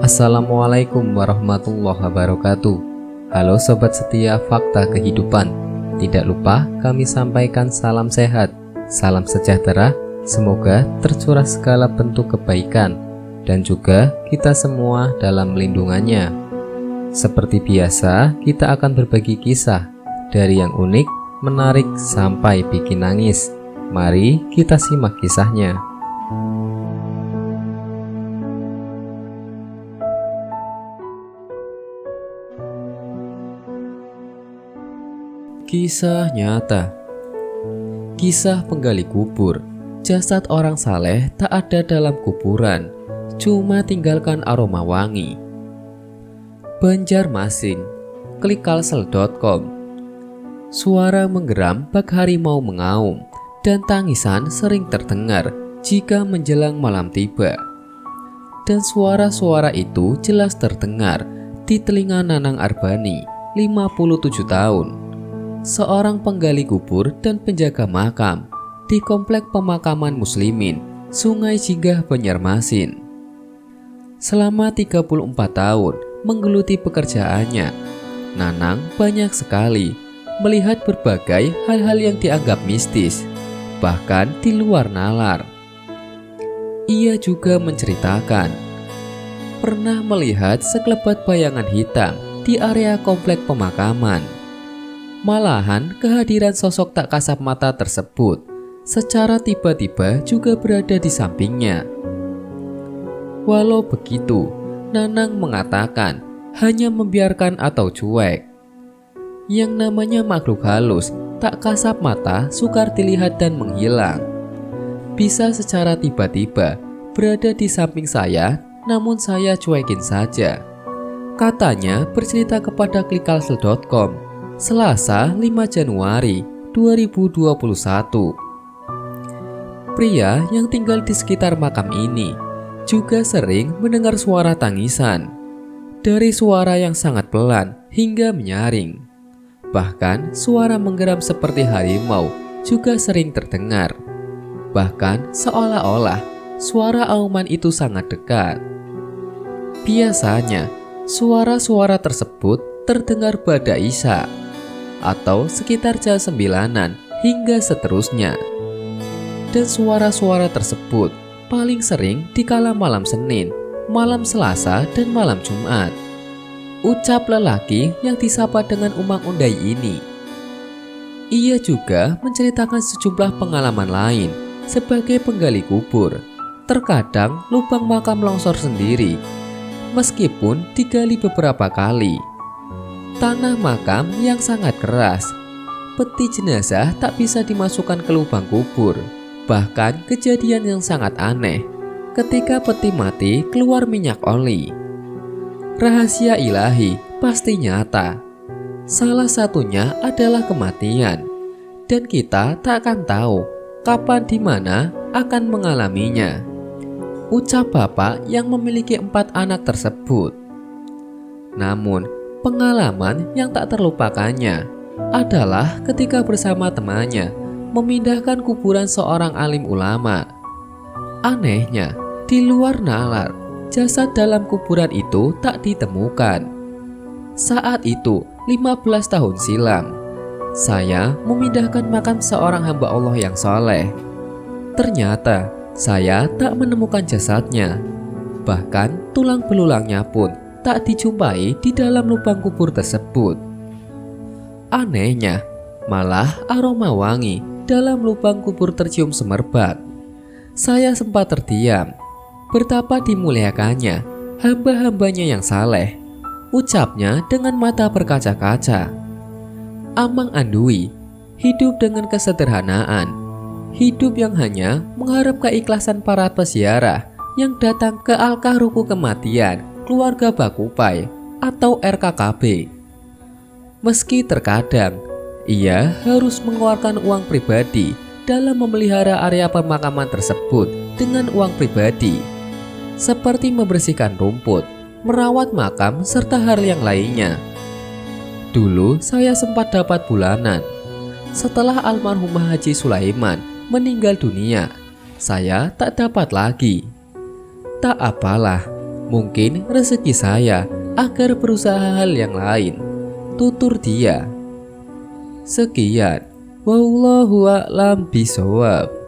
Assalamualaikum warahmatullahi wabarakatuh. Halo sobat setia Fakta Kehidupan. Tidak lupa kami sampaikan salam sehat, salam sejahtera. Semoga tercurah segala bentuk kebaikan dan juga kita semua dalam lindungannya. Seperti biasa, kita akan berbagi kisah dari yang unik, menarik sampai bikin nangis. Mari kita simak kisahnya. Kisah nyata. Kisah penggali kubur. Jasad orang saleh tak ada dalam kuburan, cuma tinggalkan aroma wangi. Banjarmasin, klikalsel.com. Suara menggeram bak harimau mengaum, dan tangisan sering terdengar jika menjelang malam tiba. Dan suara-suara itu jelas terdengar di telinga Nanang Arbani, 57 tahun. Seorang penggali kubur dan penjaga makam di Komplek Pemakaman Muslimin, Sungai Jinggah, Banjarmasin. Selama 34 tahun menggeluti pekerjaannya, Nanang banyak sekali melihat berbagai hal-hal yang dianggap mistis, bahkan di luar nalar. Ia juga menceritakan pernah melihat sekelebat bayangan hitam di area komplek pemakaman. Malahan kehadiran sosok tak kasat mata tersebut secara tiba-tiba juga berada di sampingnya. Walau begitu, Nanang mengatakan hanya membiarkan atau cuek. Yang namanya makhluk halus tak kasat mata sukar dilihat dan menghilang. Bisa secara tiba-tiba berada di samping saya, namun saya cuekin saja. Katanya bercerita kepada klikalsel.com Selasa 5 Januari 2021. Pria yang tinggal di sekitar makam ini juga sering mendengar suara tangisan, dari suara yang sangat pelan hingga menyaring. Bahkan suara menggeram seperti harimau juga sering terdengar. Bahkan seolah-olah suara auman itu sangat dekat. Biasanya suara-suara tersebut terdengar pada Isya atau sekitar jam 9-an hingga seterusnya. Dan suara-suara tersebut paling sering di kala malam Senin, malam Selasa, dan malam Jumat. Ucap lelaki yang disapa dengan Umang Undai ini. Ia juga menceritakan sejumlah pengalaman lain sebagai penggali kubur. Terkadang lubang makam longsor sendiri, meskipun digali beberapa kali. Tanah makam yang sangat keras, peti jenazah tak bisa dimasukkan ke lubang kubur. Bahkan kejadian yang sangat aneh, ketika peti mati keluar minyak oli. Rahasia ilahi pasti nyata. Salah satunya adalah kematian, dan kita tak akan tahu kapan di mana akan mengalaminya. Ucap bapak yang memiliki 4 anak tersebut. Namun pengalaman yang tak terlupakannya adalah ketika bersama temannya memindahkan kuburan seorang alim ulama. Anehnya, di luar nalar, jasad dalam kuburan itu tak ditemukan. Saat itu, 15 tahun silam, saya memindahkan makam seorang hamba Allah yang soleh. Ternyata, saya tak menemukan jasadnya. Bahkan, tulang belulangnya pun tak dijumpai di dalam lubang kubur tersebut. Anehnya, malah aroma wangi dalam lubang kubur tercium semerbak. Saya sempat terdiam. Betapa dimuliakannya hamba-hambanya yang saleh, ucapnya dengan mata berkaca-kaca. Amang Andui hidup dengan kesederhanaan, hidup yang hanya mengharap keikhlasan para peziarah yang datang ke Alkah Ruku Kematian Keluarga Bakupai atau RKKB. Meski terkadang ia harus mengeluarkan uang pribadi dalam memelihara area pemakaman tersebut dengan uang pribadi, seperti membersihkan rumput, merawat makam, serta hal yang lainnya. Dulu saya sempat dapat bulanan. Setelah almarhumah Haji Sulaiman meninggal dunia, saya tak dapat lagi. Tak apalah, Mungkin rezeki saya agar berusaha hal yang lain, tutur dia. Sekian, wallahu a'lam bishawab.